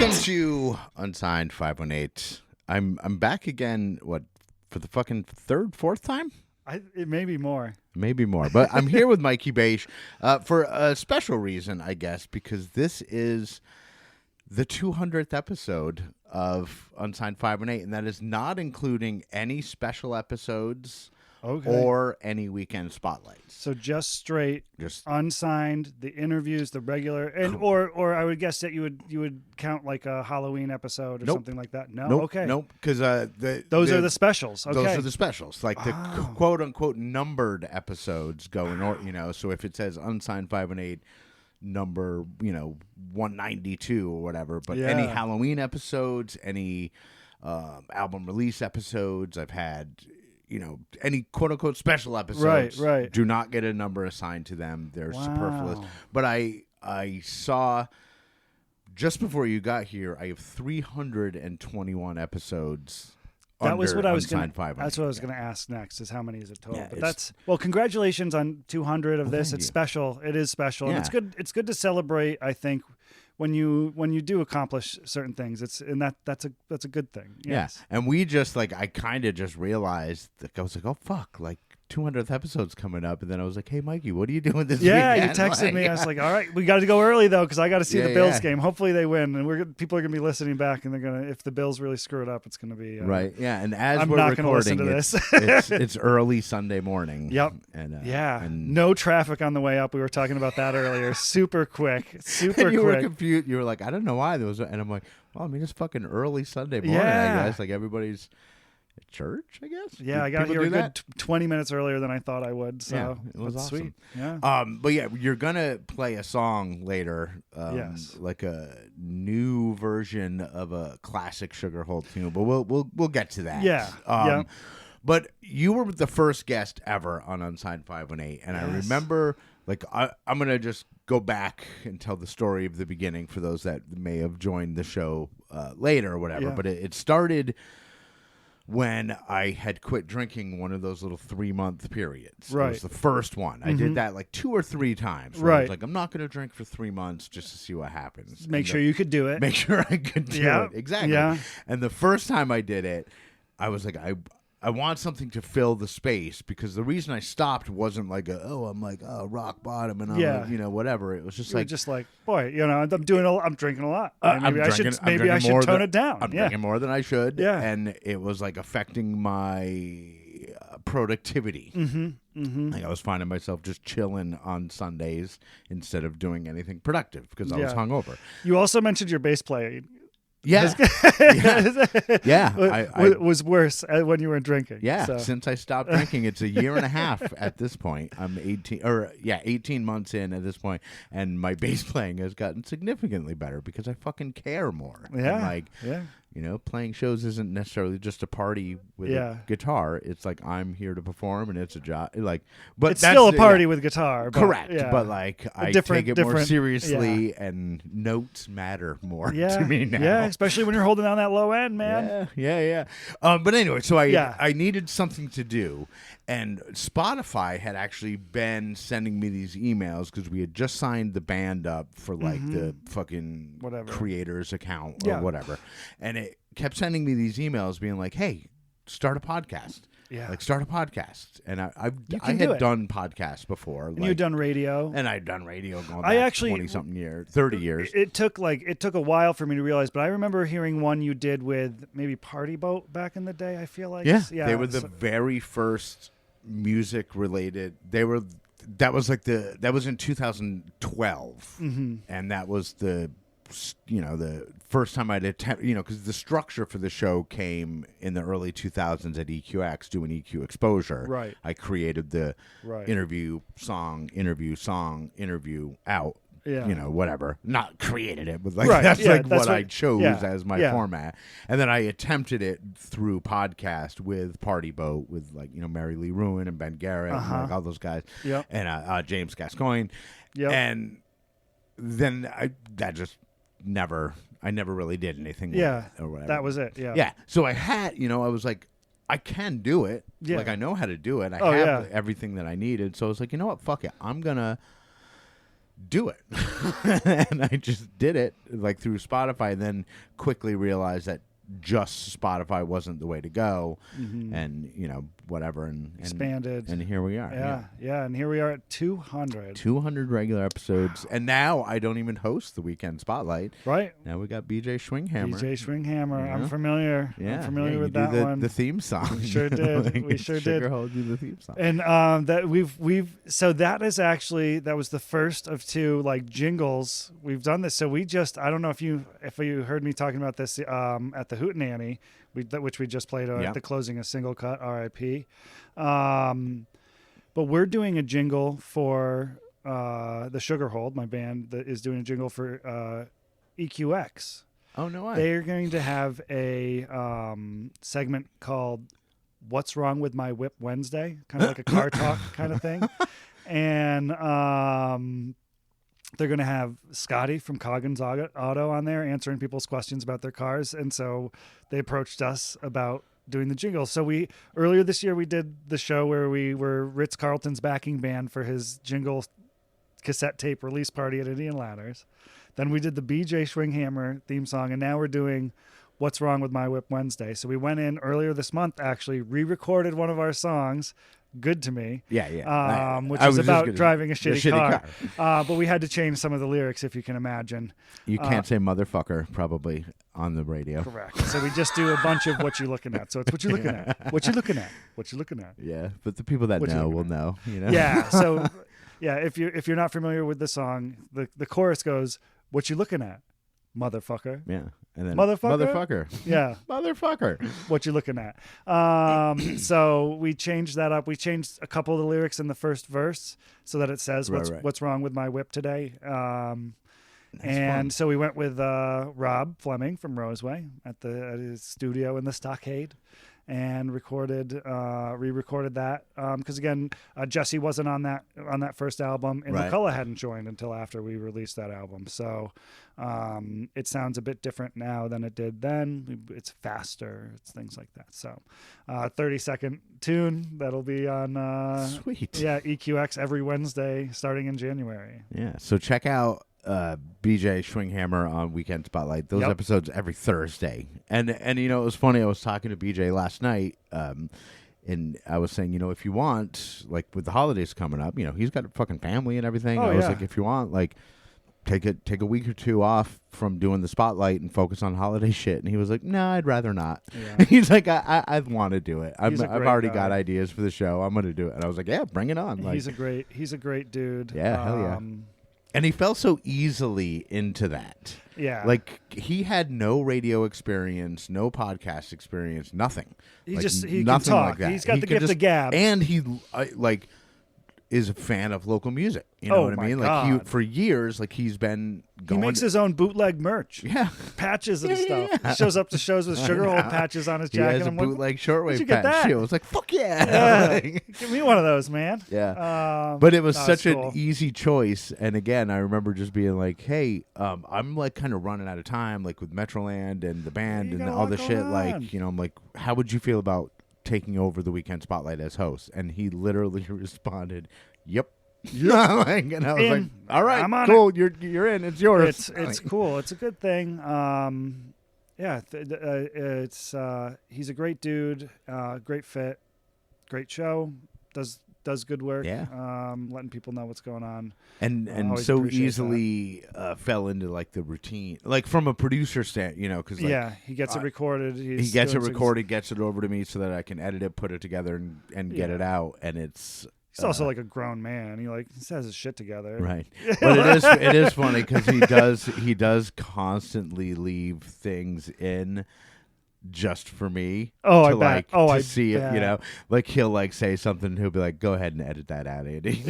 Welcome to Unsigned 518. I'm back again, for the fucking fourth time? It may be more. Maybe more. But I'm here with Mikey Baish for a special reason, I guess, because this is the 200th episode of Unsigned 518, and that is not including any special episodes or any weekend spotlights. So just straight, unsigned, the interviews, the regular, and or I would guess that you would count like a Halloween episode or something like that. No, okay, nope, because those are the specials. Okay, those are the specials, like the quote unquote numbered episodes going, So if it says Unsigned 518. Number 192 or whatever, but any Halloween episodes, any album release episodes I've had, any quote unquote special episodes, right, do not get a number assigned to them. They're superfluous. But I saw just before you got here, I have 321 episodes. That was what I was going to. That's what I was going to ask next. Is how many is it total? Yeah, but congratulations on 200 of this. It's you. special. It is special, and Yeah. it's good. It's good to celebrate. I think when you do accomplish certain things, that's a good thing. Yes. Yeah, and we just I kind of just realized I was like, oh fuck, 200th episode's coming up, and then I was like, hey Mikey, what are you doing this weekend? You texted me. I was like, all right, we got to go early though, because I got to see the Bills game. Hopefully they win, and people are gonna be listening back, and they're gonna, if the Bills really screw it up, it's gonna be right. Yeah, and as I'm we're not recording, gonna listen to this. it's early Sunday morning. Yep. And no traffic on the way up. We were talking about that earlier. Super quick. You were confused. You were like, I don't know why there was, and I'm like, well, I mean, it's fucking early Sunday morning. I guess everybody's at church, I guess. Yeah, I got here a good 20 minutes earlier than I thought I would. So yeah, it was awesome. Sweet. Yeah. But yeah, you're gonna play a song later. Yes. Like a new version of a classic Sugarhold tune. But we'll get to that. Yeah. But you were the first guest ever on Unsigned 518, and I remember, I'm gonna just go back and tell the story of the beginning for those that may have joined the show later or whatever. Yeah. But it started when I had quit drinking one of those little 3-month periods. Right. It was the first one. I did that 2 or 3 times. Right. I was like, I'm not going to drink for 3 months just to see what happens. Make sure you could do it. Make sure I could do it. Exactly. Yeah. And the first time I did it, I was like, I want something to fill the space, because the reason I stopped wasn't I'm rock bottom and I'm whatever. It was just boy, I'm drinking a lot. Maybe I should tone it down. I'm drinking more than I should. Yeah. And it was affecting my productivity. Mm-hmm. I was finding myself just chilling on Sundays instead of doing anything productive because I was hungover. You also mentioned your bass playing. Yeah. It was worse when you were drinking. Yeah. So. Since I stopped drinking, it's a year and a half at this point. I'm 18 months in at this point, and my bass playing has gotten significantly better because I fucking care more. Yeah. And playing shows isn't necessarily just a party with a guitar. It's I'm here to perform, and it's a job. But it's still a party with guitar. But, correct. Yeah. But I take it more seriously, and notes matter more to me now. Yeah, especially when you're holding down that low end, man. Yeah. But anyway, so I needed something to do, and Spotify had actually been sending me these emails because we had just signed the band up for the fucking creators account or whatever, and it kept sending me these emails being like, hey, start a podcast. Yeah. Start a podcast. And I had done podcasts before. And you'd done radio. And I'd done radio going back 20-something years, 30 years. It took a while for me to realize, but I remember hearing one you did with maybe Party Boat back in the day, I feel like. Yeah. They were the very first music related. That was in 2012. Mm-hmm. And that was the first time I'd attempt, because the structure for the show came in the early 2000s at EQX doing EQ Exposure. Right. I created the interview song, interview out. Yeah. Whatever. Not created it, but that's what I chose as my format. And then I attempted it through podcast with Party Boat with Mary Lee Ruin and Ben Garrett and all those guys. Yep. And James Gascoigne. Yep. And then I never really did anything with it or whatever. That was it. Yeah. Yeah. So I had, I was like, I can do it. Yeah. I know how to do it. I have everything that I needed. So I was like, you know what? Fuck it. I'm going to do it. And I just did it like through Spotify, and then quickly realized that just Spotify wasn't the way to go, and whatever, and expanded, and here we are. Yeah, and here we are at 200 regular episodes, and now I don't even host the Weekend Spotlight. Right now we got BJ Schwinghammer. I'm familiar. Yeah, I'm familiar with that one. The theme song. We sure did. We sure did. Hold you the theme song. And that we've so that was the first of two like jingles we've done this. So we just, I don't know if you heard me talking about this at the Hootenanny, which we just played at the closing of Single Cut, R.I.P. But we're doing a jingle for the Sugarhold, my band that is doing a jingle for EQX. Oh, no way. They're going to have a segment called What's Wrong with My Whip Wednesday, kind of like a car talk kind of thing. And they're going to have Scotty from Coggins Auto on there answering people's questions about their cars. And so they approached us about doing the jingle. So earlier this year, we did the show where we were Ritz-Carlton's backing band for his jingle cassette tape release party at Indian Ladders. Then we did the BJ Schwinghammer theme song, and now we're doing What's Wrong with My Whip Wednesday. So we went in earlier this month, actually re-recorded one of our songs, Good to Me. Yeah. Which is about driving a shitty car. But we had to change some of the lyrics, if you can imagine. You can't say motherfucker, probably, on the radio. Correct. So we just do a bunch of what you're looking at. So it's what you're looking at. What you're looking at. What you're looking at. Yeah, but the people that know will know. Yeah, so... Yeah, if you're not familiar with the song, the chorus goes, "What you looking at, motherfucker?" Yeah, and then motherfucker. Yeah, motherfucker. What you looking at? So we changed that up. We changed a couple of the lyrics in the first verse so that it says what's wrong with my whip today. And so we went with Rob Fleming from Roseway at his studio in the Stockade. And re-recorded that because again, Jesse wasn't on that first album, and McCullough hadn't joined until after we released that album. So it sounds a bit different now than it did then. It's faster, it's things like that. So 30-second tune that'll be on sweet. Yeah, EQX every Wednesday starting in January. Yeah, so check out BJ Schwinghammer on Weekend Spotlight. Those episodes every Thursday. And it was funny, I was talking to BJ last night, and I was saying, if you want, like with the holidays coming up, he's got a fucking family and everything. I was like, if you want, like, take a week or two off from doing the Spotlight and focus on holiday shit. And he was like, no, I'd rather not. Yeah. He's like, I want to do it. I've already got ideas for the show. I'm going to do it. And I was like, yeah, bring it on. Like, he's a great dude. Yeah, hell yeah. And he fell so easily into that. Yeah. Like, he had no radio experience, no podcast experience, nothing. He can talk. Like that. He's got the gift of gab. And he, is a fan of local music. You know what I mean? God. Like, for years, like, he's been going... He makes his own bootleg merch. Yeah. Patches and stuff. Yeah. He shows up to shows with Sugarhold patches on his jacket. He has a bootleg shortwave patch. I was like, fuck yeah. Give me one of those, man. Yeah. But it was such an easy choice. And again, I remember just being like, hey, I'm like kind of running out of time, like with Metroland and the band and all the shit. Like, I'm like, how would you feel about taking over the Weekend Spotlight as host? And he literally responded, yep. And I was like, all right, cool, you're in, it's yours. It's cool, it's a good thing. He's a great dude, great fit, great show, does good work, letting people know what's going on, and so easily fell into like the routine, like from a producer because he gets it recorded, he gets it recorded, gets it over to me so that I can edit it, put it together, and get it out, and it's. He's also like a grown man. He has his shit together, right? But it is funny because he does constantly leave things in just for me. See it. Like he'll like say something. He'll be like, "Go ahead and edit that out, Andy."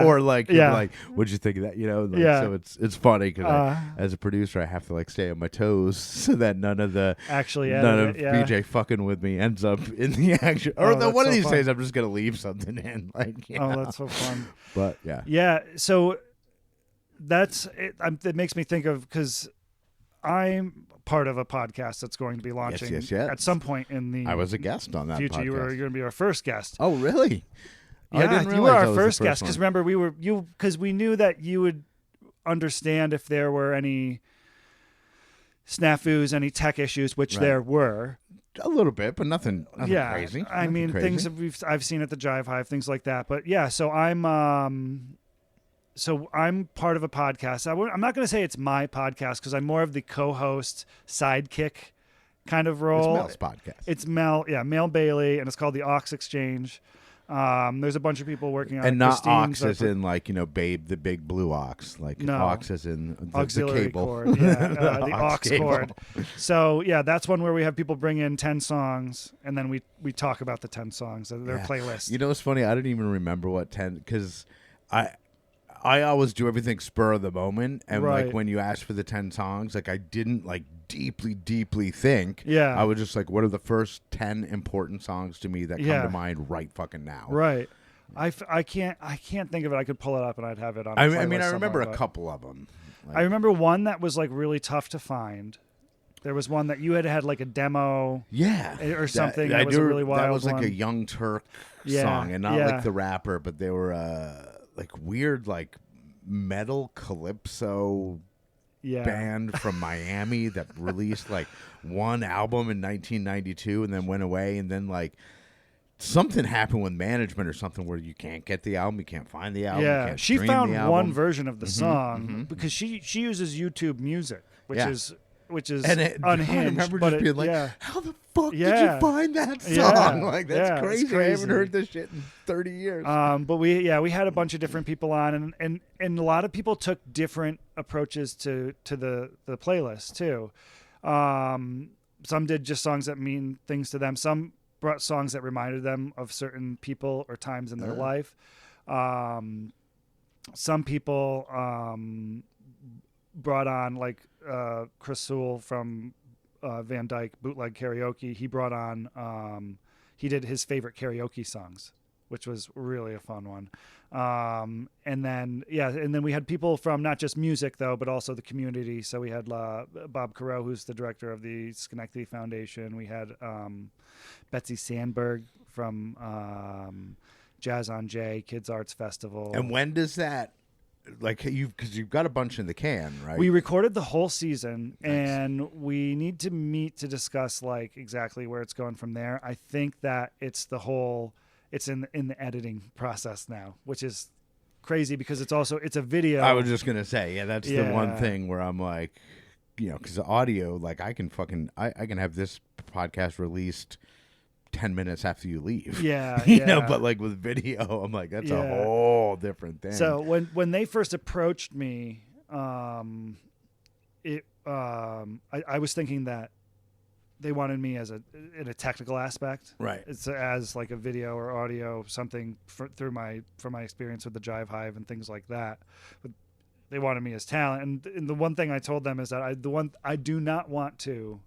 Or like, he'll be like, "What'd you think of that?" So it's funny because as a producer, I have to like stay on my toes so that none of BJ fucking with me ends up in the action. Or one of these days, I'm just gonna leave something in. That's so fun. But yeah. So that's it. It makes me think of because I'm part of a podcast that's going to be launching at some point in the. I was a guest on that future. Podcast. You were going to be our first guest. Oh, really? Yeah, you were our first guest because remember because we knew that you would understand if there were any snafus, any tech issues, which there were. A little bit, but nothing crazy. I mean, things that I've seen at the Jive Hive, things like that. But yeah, so I'm part of a podcast. I'm not going to say it's my podcast because I'm more of the co-host, sidekick kind of role. It's Mel's podcast. It's Mel Bailey, and it's called the Aux Exchange. There's a bunch of people working on it. And not Aux as in like, Babe the Big Blue Ox. Like Aux as in auxiliary the cable. cord. Yeah, the aux cord. So yeah, that's one where we have people bring in 10 songs and then we talk about the 10 songs, their playlist. You know what's funny? I don't even remember what 10, because I always do everything spur of the moment, and like when you ask for the 10 songs, like I didn't like deeply think. Yeah, I was just like, what are the first 10 important songs to me that come to mind right fucking now? Right. I can't think of it. I could pull it up and I'd have it on. I mean, I remember a couple of them. Like, I remember one that was like really tough to find. There was one that you had like a demo, or something. That was a really wild one. That was like a Young Turk song, and not like the rapper, but they were like weird, like metal calypso band from Miami that released like one album in 1992 and then went away, and then like something happened with management or something where you can't get the album, you can't find the album. Yeah, she found one version of the song because she uses YouTube Music, which is unhinged. I remember just being like, how the fuck did you find that song? Like, that's crazy. I haven't heard this shit in 30 years. But we had a bunch of different people on, and a lot of people took different approaches to the playlist too. Some did just songs that mean things to them. Some brought songs that reminded them of certain people or times in their life. Some people brought on like Chris Sewell from Van Dyke Bootleg Karaoke. He brought on he did his favorite karaoke songs, which was really a fun one. And then we had people from not just music though, but also the community. So we had Bob Careau, who's the director of the Schenectady Foundation. We had Betsy Sandberg from Jazz on J Kids Arts Festival. And when does that, like, because you've got a bunch in the can, right? We recorded the whole season, and we need to meet to discuss like exactly where it's going from there. I think that it's in the editing process now, which is crazy because it's a video. I was just gonna say, that's the one thing where I'm like, because the audio, like I can have this podcast released 10 minutes after you leave. But like with video, I'm like, that's a whole different thing. So when they first approached me, I was thinking that they wanted me in a technical aspect, right? It's as like a video or audio something from my experience with the Jive Hive and things like that. But they wanted me as talent, and the one thing I told them is that I do not want to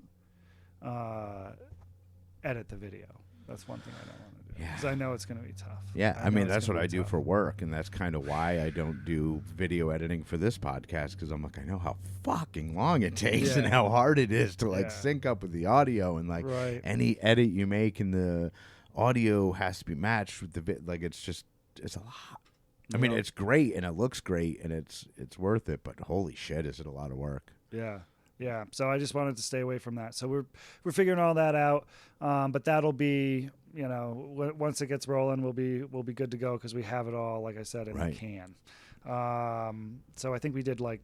edit the video. That's one thing I don't want to do because I know it's going to be tough. Yeah, I mean that's what I do for work, and that's kind of why I don't do video editing for this podcast, because I'm like, I know how fucking long it takes and how hard it is to like sync up with the audio, and like any edit you make in the audio has to be matched with the like it's a lot. I mean, it's great and it looks great and it's worth it, but holy shit, is it a lot of work? Yeah, so I just wanted to stay away from that. So we're figuring all that out, but that'll be, once it gets rolling, we'll be good to go because we have it all, like I said, in the can. So I think we did like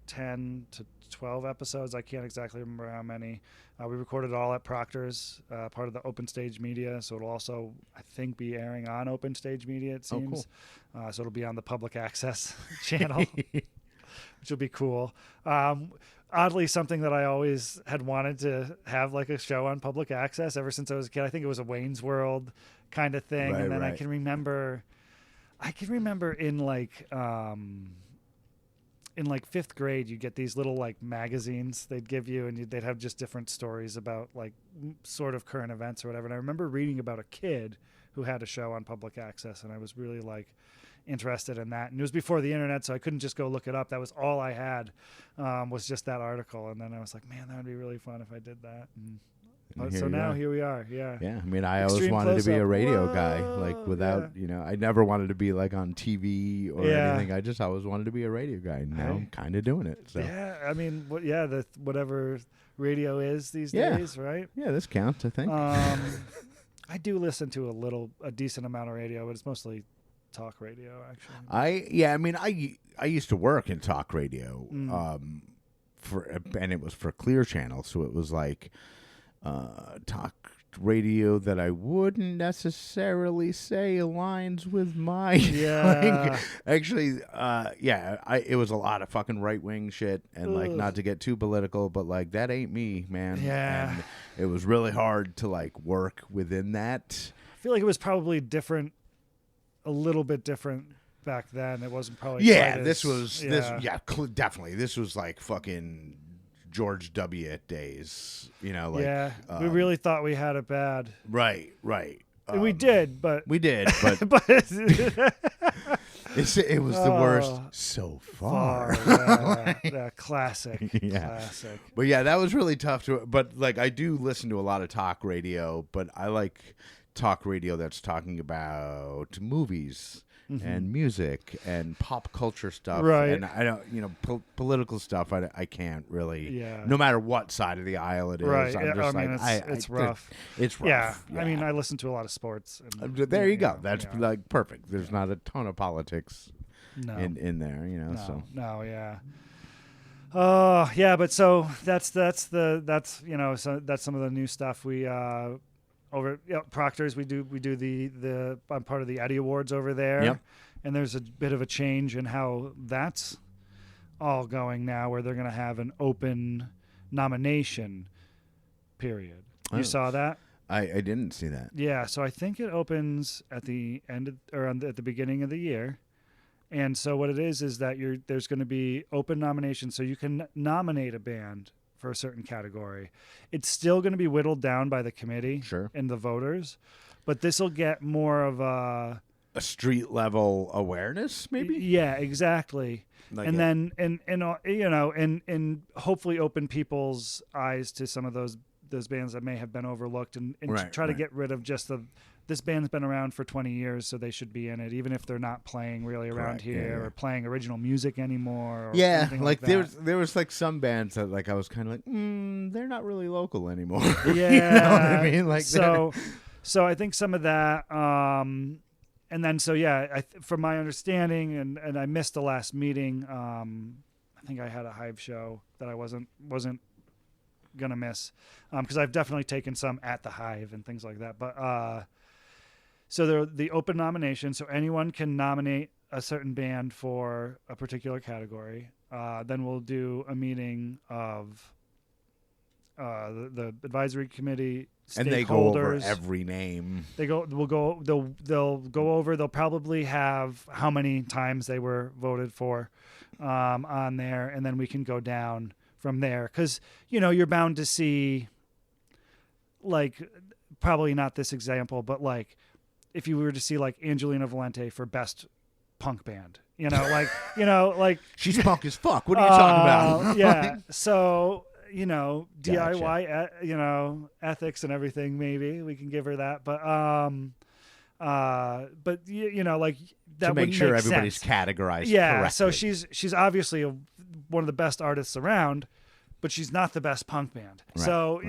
10 to 12 episodes. I can't exactly remember how many. We recorded it all at Proctor's, part of the Open Stage Media. So it'll also, I think, be airing on Open Stage Media, it seems. Oh, cool. So it'll be on the public access channel, which will be cool. Oddly, something that I always had wanted to have like a show on public access ever since I was a kid. I think it was a Wayne's World kind of thing. And then I can remember in like fifth grade, you get these little like magazines they'd give you, and they'd have just different stories about like sort of current events or whatever. And I remember reading about a kid who had a show on public access, and I was really like interested in that. And it was before the internet, so I couldn't just go look it up. That was all I had, was just that article. And then I was like, man, that would be really fun if I did that. And So now here we are. Yeah. Yeah. I mean, I always wanted to be a radio guy, like without, I never wanted to be like on TV or anything. I just always wanted to be a radio guy. And now I'm kind of doing it. So. Yeah. I mean, whatever radio is these days, right? Yeah, this counts, I think. I do listen to a decent amount of radio, but it's mostly talk radio, actually. I used to work in talk radio, and it was for Clear Channel, so it was like talk radio that I wouldn't necessarily say aligns with my actually it was a lot of fucking right-wing shit, and like, not to get too political, but like, that ain't me, man. And it was really hard to like work within that. I feel like it was probably a little bit different back then. It wasn't probably definitely. This was like fucking George W. days, we really thought we had it bad. Right. We did, but but it was the worst so far. Classic. Classic. But that was really tough but like, I do listen to a lot of talk radio, but I like talk radio that's talking about movies and music and pop culture stuff, right? And I don't, political stuff. I can't really, no matter what side of the aisle it is. Right. I'm just it's rough. It's rough. Yeah. I mean, I listen to a lot of sports. There you go. That's like perfect. There's not a ton of politics in there, so. No, yeah. But so that's some of the new stuff we over Proctor's. We do the I'm part of the Eddie Awards over there, and there's a bit of a change in how that's all going now, where they're going to have an open nomination period. You saw that? I didn't see that. Yeah, so I think it opens at the end at the beginning of the year. And so what it is that there's going to be open nominations, so you can nominate a band for a certain category. It's still going to be whittled down by the committee and the voters, but this will get more of a street level awareness, maybe. Yeah, exactly. And hopefully open people's eyes to some of those bands that may have been overlooked, and try to get rid of just this band's been around for 20 years, so they should be in it, even if they're not playing really around here or playing original music anymore. Or like there was like some bands that like I was kind of like, they're not really local anymore. Yeah, you know what I mean? Like, so I think some of that, and then from my understanding, and I missed the last meeting. I think I had a Hive show that I wasn't gonna miss, because I've definitely taken some at the Hive and things like that, but. So the open nomination, so anyone can nominate a certain band for a particular category. Then we'll do a meeting of the advisory committee, stakeholders. And they go over every name. They'll go over. They'll probably have how many times they were voted for on there, and then we can go down from there. Because you're bound to see, like, probably not this example, but like, if you were to see like Angelina Valente for best punk band, like she's punk as fuck. What are you talking about? Yeah. So, DIY, ethics and everything, maybe we can give her that. But like that would make sure make everybody's sense. Categorized. Yeah. Correctly. So she's obviously one of the best artists around, but she's not the best punk band. Right, so,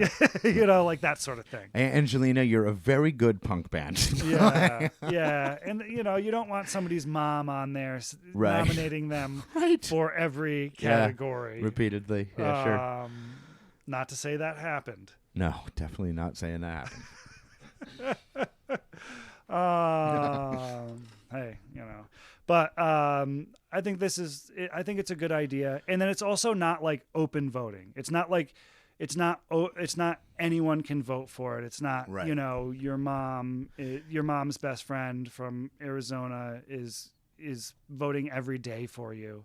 like that sort of thing. Angelina, you're a very good punk band. Yeah. And, you don't want somebody's mom on there nominating them for every category. Repeatedly. Yeah, sure. Not to say that happened. No, definitely not saying that happened. Hey, But I think it's a good idea, and then it's also not like open voting. It's not like it's not anyone can vote for it. It's not your mom's best friend from Arizona is voting every day for you.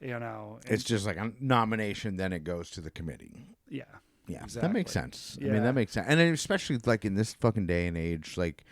It's just like a nomination, then it goes to the committee. Yeah, exactly. That makes sense. Yeah. I mean, that makes sense, and especially like in this fucking day and age, like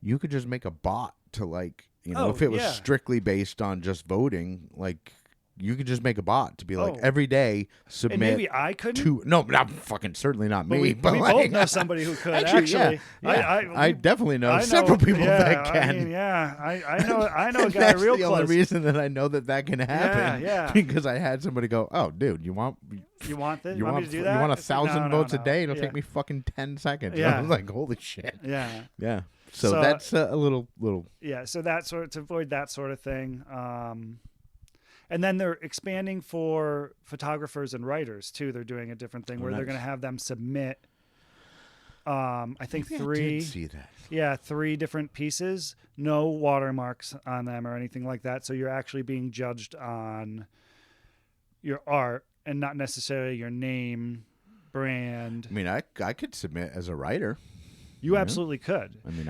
you could just make a bot to like. If it was strictly based on just voting, like, you could just make a bot to be like every day submit. And maybe I couldn't. No, not fucking certainly not me. We like, both know somebody who could. Actually, I definitely know several people that can. I mean, I know a guy real close. That's the only reason that I know that can happen. Yeah. Because I had somebody go, "Oh, dude, you want this? You want me to do that? You want 1,000 votes a day? It'll Yeah. take me fucking 10 seconds." Yeah. I was like, "Holy shit!" Yeah. Yeah. So that's a little. Yeah. So that to avoid that sort of thing. And then they're expanding for photographers and writers too. They're doing a different thing where they're going to have them submit. I think three. I did see that. Yeah, 3 different pieces. No watermarks on them or anything like that. So you're actually being judged on your art and not necessarily your name, brand. I mean, I could submit as a writer. You absolutely could. I mean,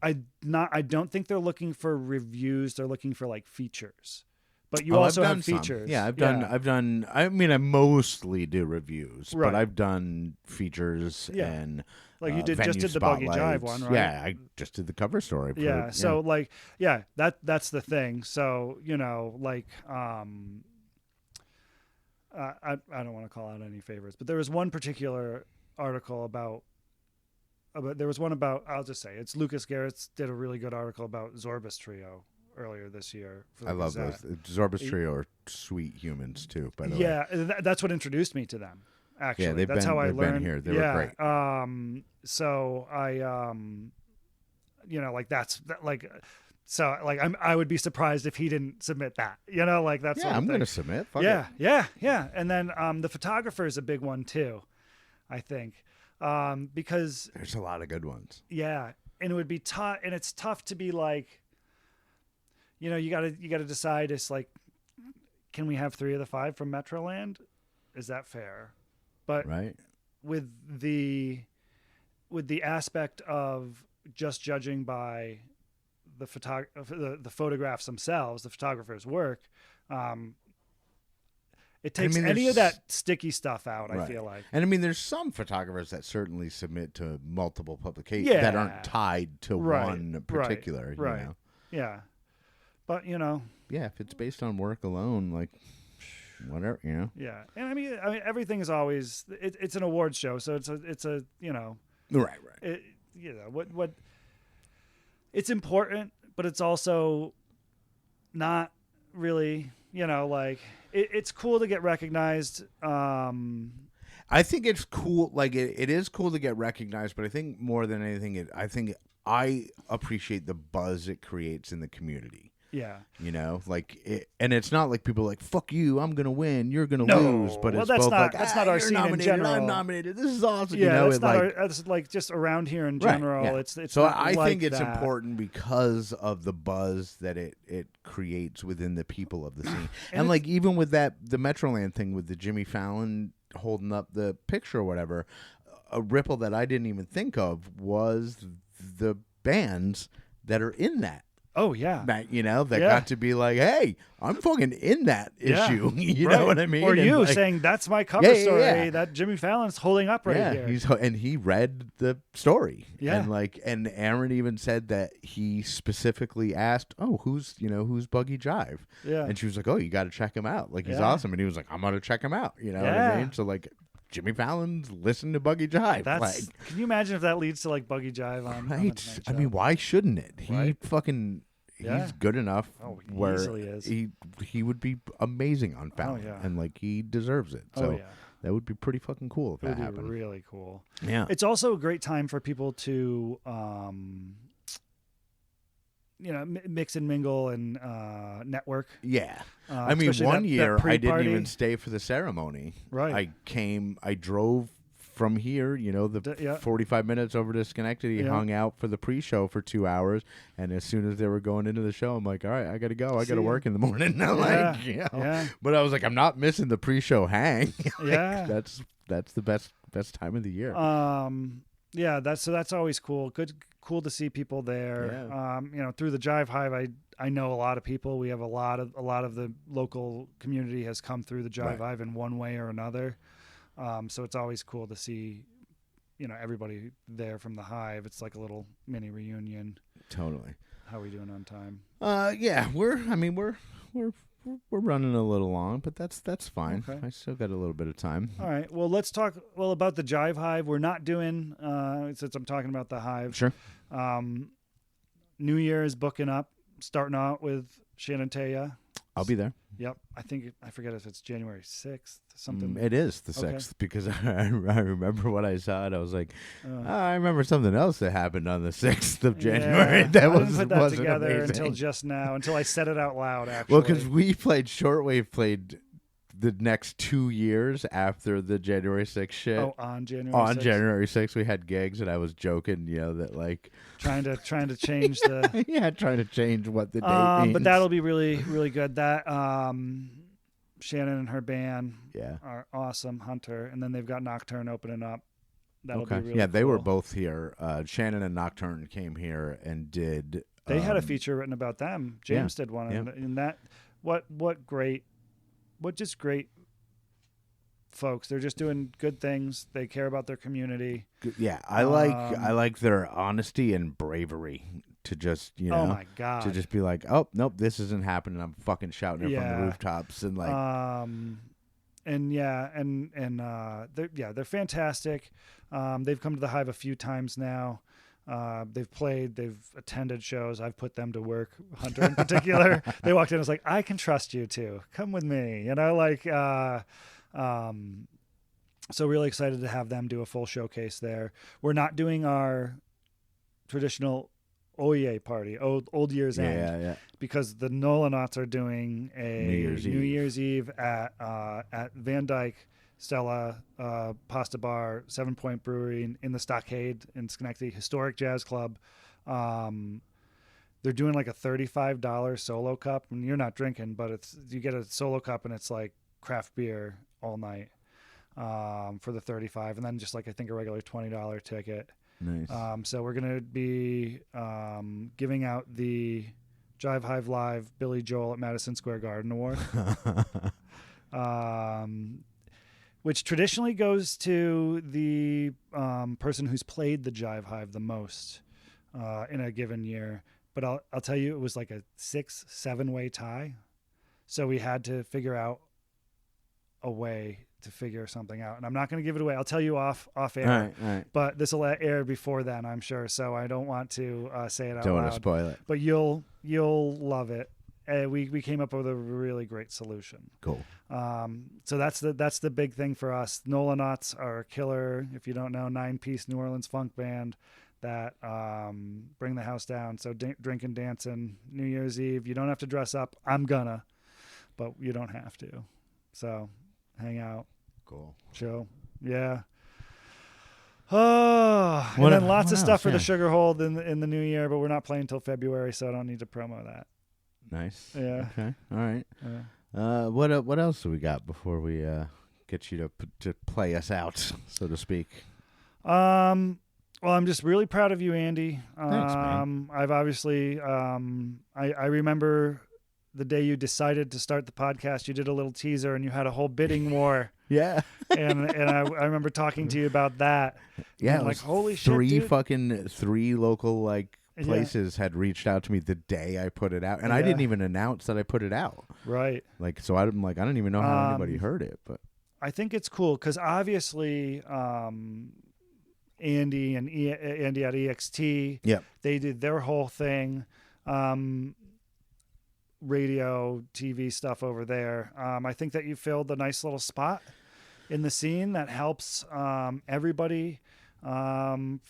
I don't think they're looking for reviews. They're looking for like features. But you also have features. Yeah, I've done. I mean, I mostly do reviews, right. but I've done features and like you did venue just did the Buggy Jive one, right? Yeah, I just did the cover story. So like, that's the thing. So like, I don't want to call out any favorites, but there was one particular article about. There was one about. I'll just say it's Lucas Garrett's did a really good article about Zorbus Trio earlier this year. I love those. Zorbus Trio are sweet humans too, by the way. Yeah, that's what introduced me to them. Actually, that's how I learned. Been here. They were great. So I, like that's like, so like I would be surprised if he didn't submit that. Like that's. Yeah, I'm gonna submit. Fuck yeah, it. yeah. And then the photographer is a big one too, I think, because there's a lot of good ones. Yeah, and it would be tough, and it's tough to be like. You gotta decide. It's like, can we have 3 of the 5 from Metroland? Is that fair? But right. with the aspect of just judging by the photographs themselves, the photographer's work, it takes any of that sticky stuff out. Right. I feel like, and I mean, there's some photographers that certainly submit to multiple publications that aren't tied to one particular. Right. Yeah. But yeah, if it's based on work alone, like whatever, Yeah, and I mean, everything is always it's an awards show, so it's a right. What it's important, but it's also not really, like it's cool to get recognized. I think it's cool. Like it is cool to get recognized, but I think more than anything, I appreciate the buzz it creates in the community. Yeah. And it's not like people are like, fuck you, I'm going to win, you're going to lose. But it's both that's not our scene in general. I'm nominated, this is awesome. Yeah, that's like just around here in general. Right, yeah. It's so I think it's important because of the buzz that it creates within the people of the scene. and like even with the Metroland thing with the Jimmy Fallon holding up the picture or whatever, a ripple that I didn't even think of was the bands that are in that. Oh yeah, that got to be like, hey, I'm fucking in that issue. You know what I mean? Or you saying that's my cover story that Jimmy Fallon's holding up right here. And he read the story. Yeah, and Aaron even said that he specifically asked, "Oh, who's Buggy Jive?" Yeah, and she was like, "Oh, you got to check him out. Like he's awesome." And he was like, "I'm gonna check him out." You know what I mean? So like. Jimmy Fallon's listen to Buggy Jive. Can you imagine if that leads to like Buggy Jive on? Right. I mean, why shouldn't it? He's good enough. Oh, he where easily is. He would be amazing on Fallon, and like he deserves it. So that would be pretty fucking cool if that happened. It would be really cool. Yeah. It's also a great time for people to mix and mingle and network. Yeah. I mean, one year I didn't even stay for the ceremony. Right. I drove from here, 45 minutes over to Schenectady, hung out for the pre-show for 2 hours, and as soon as they were going into the show, I'm like, all right, I got to go. I got to work in the morning. But I was like, I'm not missing the pre-show hang. That's the best time of the year. That's always cool. Cool to see people there. Yeah. Through the Jive Hive, I know a lot of people. We have a lot of the local community has come through the Jive Hive in one way or another. So it's always cool to see everybody there from the Hive. It's like a little mini reunion. Totally. How are we doing on time? Yeah, we're running a little long, but that's fine. Okay. I still got a little bit of time. All right. Well, let's talk about the Jive Hive. We're not doing since I'm talking about the Hive. Sure. New Year is booking up, starting out with Shannon Taya. I'll be there. Yep. I forget if it's January 6th, something. It is the 6th because I remember when I saw it, I was like, I remember something else that happened on the 6th of January. Yeah, that I didn't put that wasn't together amazing. until just now, until I said it out loud, actually. Well, because we played Shortwave played the next 2 years after the January 6th shit. Oh, on January 6th? On January 6th, we had gigs, and I was joking, that like... Trying to change the... yeah, trying to change what the date means. But that'll be really, really good. That Shannon and her band are awesome, Hunter. And then they've got Nocturne opening up. That'll be really Yeah, they cool. were both here. Shannon and Nocturne came here and did... They had a feature written about them. James did one. Yeah. And that... What just great folks. They're just doing good things. They care about their community. Yeah, I like their honesty and bravery to just, oh my God, to just be like, oh, nope, this isn't happening. I'm fucking shouting it from the rooftops and like, they're fantastic. They've come to the Hive a few times now. They've attended shows. I've put them to work. Hunter in particular, they walked in and was like, I can trust you too. Come with me. So really excited to have them do a full showcase there. We're not doing our traditional Oye party, Old Year's End, because the Nolanauts are doing a New Year's Eve at Van Dyke Stella Pasta Bar, 7 Point Brewery in the Stockade in Schenectady, historic jazz club. They're doing like a $35 solo cup, and you're not drinking, but you get a solo cup and it's like craft beer all night for the $35, and then just like I think a regular $20 ticket. Nice. So we're gonna be giving out the Jive Hive Live Billy Joel at Madison Square Garden Award. Which traditionally goes to the person who's played the Jive Hive the most in a given year. But I'll tell you, it was like a 6-7 way tie. So we had to figure out a way to figure something out. And I'm not going to give it away. I'll tell you off air. All right. But this will air before then, I'm sure. So I don't want to say it out loud. Don't want to spoil it. But you'll love it. We came up with a really great solution. Cool. So that's the big thing for us. Nolanauts are a killer. If you don't know, 9-piece New Orleans funk band that bring the house down. So drinking, dancing, New Year's Eve. You don't have to dress up. I'm gonna, but you don't have to. So hang out. Cool. Chill. Yeah. Oh, and then lots of stuff for the Sugar Hold in the new year, but we're not playing until February, so I don't need to promo that. Nice. Yeah. Okay. All right. Yeah. What else do we got before we get you to play us out, so to speak? Well, I'm just really proud of you, Andy. Thanks, man. I've obviously I remember the day you decided to start the podcast. You did a little teaser and you had a whole bidding war. Yeah. and I remember talking to you about that. Yeah. Like, holy shit, dude. Three local places had reached out to me the day I put it out, and I didn't even announce that I put it out. Right. So I'm like, I don't even know how anybody heard it, but I think it's cool because obviously Andy at EXT, they did their whole thing, radio, TV stuff over there. I think that you filled a nice little spot in the scene that helps everybody. From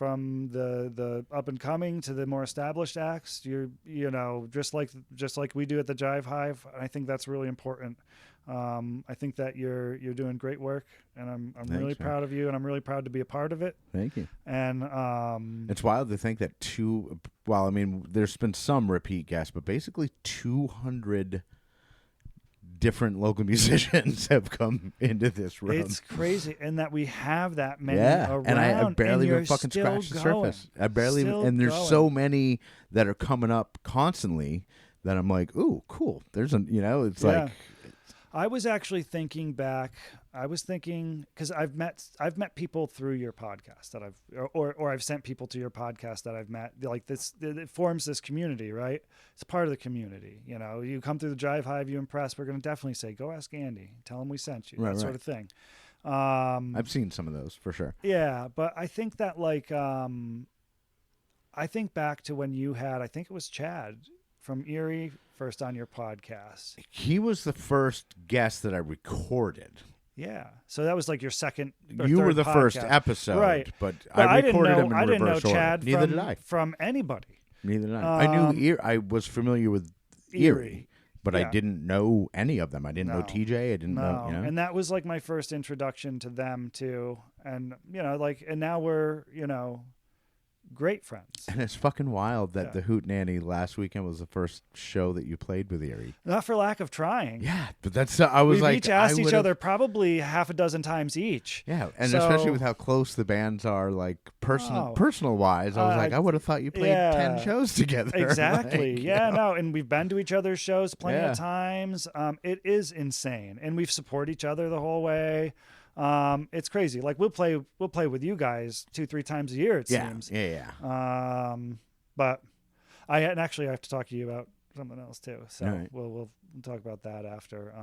the up and coming to the more established acts, just like we do at the Jive Hive. I think that's really important. I think that you're doing great work, and I'm really proud of you, and I'm really proud to be a part of it. Thank you. And it's wild to think that there's been some repeat guests, but basically 200 different local musicians have come into this room. It's crazy, and that we have that many around, and I barely and even fucking scratched the surface. There's going. So many that are coming up constantly that I'm like, ooh, cool. There's like. I was actually thinking back I was thinking, because I've met people through your podcast that or I've sent people to your podcast that I've met. Like this, it forms this community, right? It's part of the community. You know, you come through the Drive Hive, you impress. We're going to definitely say, go ask Andy, tell him we sent you, that sort of thing. I've seen some of those for sure. Yeah, but I think that like, I think back to when you had, I think it was Chad from Erie first on your podcast. He was the first guest that I recorded. Yeah, so that was like your second. You were the first episode, right? But I recorded him in I didn't know reverse order. Chad Neither did I. From anybody. Neither did I. I knew I was familiar with Erie, but I didn't know any of them. I didn't know TJ. I didn't know. You know? And that was like my first introduction to them too. And you know, like, and now we're great friends. And it's fucking wild that the Hoot Nanny last weekend was the first show that you played with Erie. Not for lack of trying. Yeah, but that's I was We've each asked each other probably half a dozen times each. Yeah, and especially with how close the bands are, like personal wise, I was like, I would have thought you played 10 shows together. Exactly. Like, no, and we've been to each other's shows plenty of times. It is insane, and we've supported each other the whole way. It's crazy. Like we'll play with you guys 2-3 times a year. It seems. Yeah. But I have to talk to you about something else too. So right. we'll talk about that after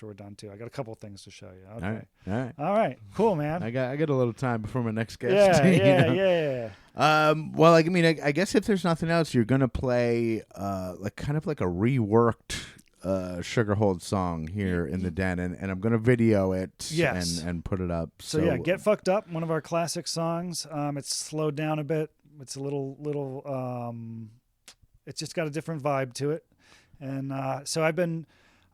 we're done too. I got a couple things to show you. Okay. All right. Cool, man. I got a little time before my next guest. Yeah. Well, I mean, I guess if there's nothing else, you're gonna play like kind of like a reworked Sugarhold song here in the den, and I'm gonna video it and put it up. So yeah, Get Fucked Up, one of our classic songs. It's slowed down a bit. It's a little it's just got a different vibe to it. And so I've done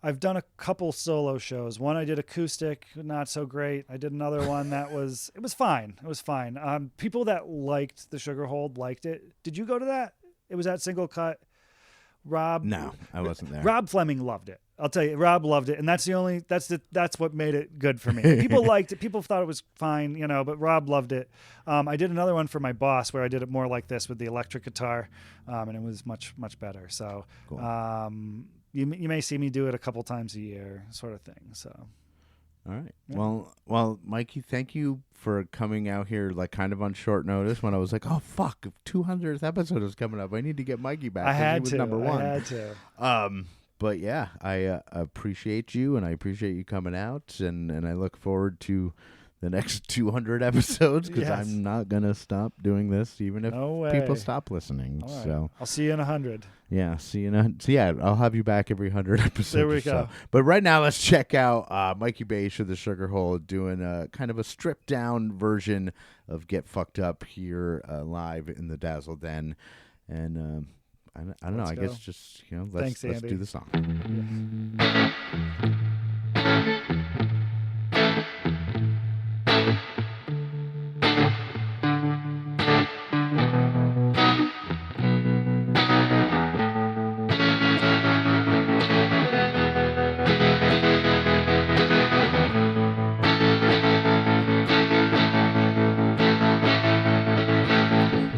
a couple solo shows. One I did acoustic, not so great. I did another one that was fine. It was fine. People that liked the Sugarhold liked it. Did you go to that? It was at Single Cut. Rob, no, I wasn't there. Rob Fleming loved it. I'll tell you, Rob loved it, and that's what made it good for me. People liked it. People thought it was fine, but Rob loved it. I did another one for my boss where I did it more like this with the electric guitar, and it was much better. So, cool. You may see me do it a couple times a year, sort of thing. So. All right. Yeah. Well, Mikey, thank you for coming out here like kind of on short notice when I was like, oh fuck, 200th episode is coming up. I need to get Mikey back. I had he was to. Number one. I had to. But yeah, I appreciate you and I appreciate you coming out and I look forward to the next 200 episodes because I'm not gonna stop doing this even if people stop listening. Right. So I'll see you in 100. Yeah, I'll have you back every 100 episodes. There we go. But right now, let's check out Mikey Baish of the Sugarhold doing a kind of a stripped down version of "Get Fucked Up" here live in the Dazzle Den, and I don't know. I guess just let's do the song.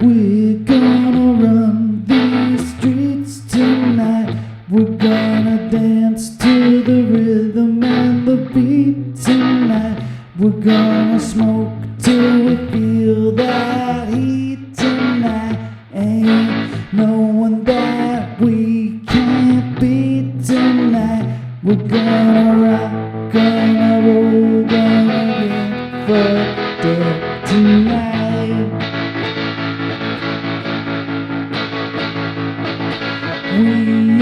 We're gonna run these streets tonight. We're gonna dance to the rhythm and the beat tonight. We're gonna smoke till we feel that heat tonight. Ain't no one that we can't beat tonight. We're gonna rock, gonna roll, gonna get fucked up tonight. We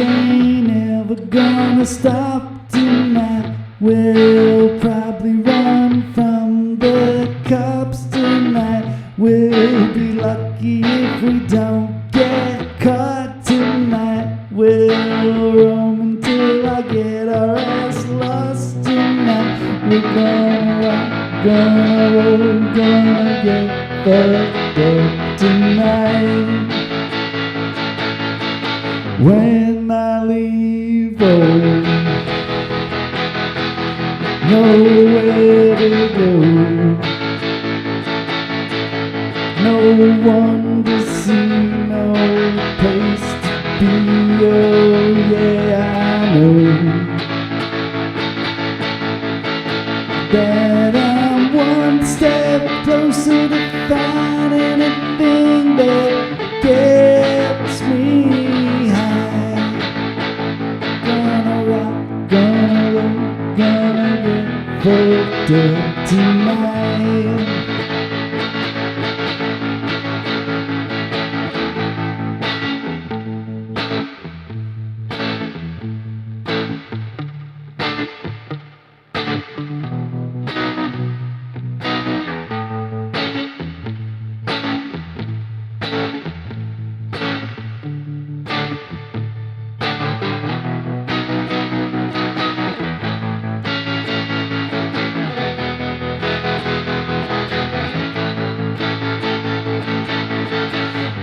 ain't ever gonna stop tonight. We'll probably run from the cops tonight. We'll be lucky if we don't get caught tonight. We'll roam until I get our ass lost tonight. We're gonna rock, gonna roll, gonna get fucked up tonight. When I leave home, nowhere to go, no one to see, no place to be. Oh yeah, I know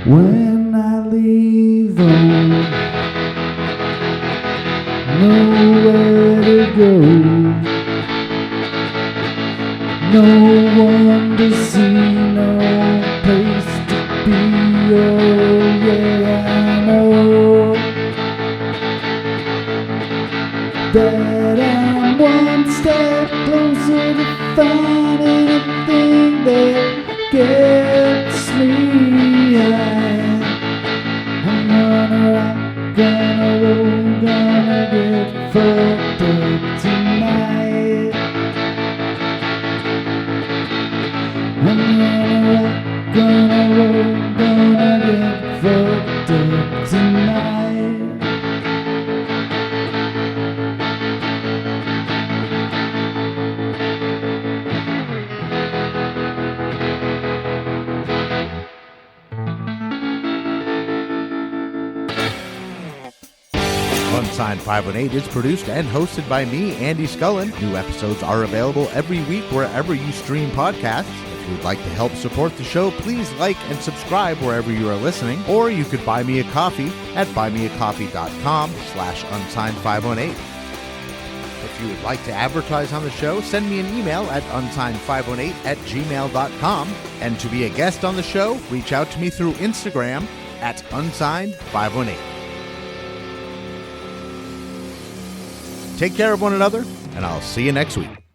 when I leave home. Nowhere to go, no one to see, no place to be. Oh yeah, I know that I'm one step closer to finding a thing that gets me high. I'm gonna rock, gonna roll, gonna get fucked up tonight. I'm gonna rock, gonna roll, gonna get fucked up tonight. Unsigned 518 is produced and hosted by me, Andy Scullin. New episodes are available every week wherever you stream podcasts. If you would like to help support the show, please like and subscribe wherever you are listening, or you could buy me a coffee at buymeacoffee.com/unsigned518. If you would like to advertise on the show, send me an email at unsigned518@gmail.com. And to be a guest on the show, reach out to me through Instagram at unsigned518. Take care of one another, and I'll see you next week.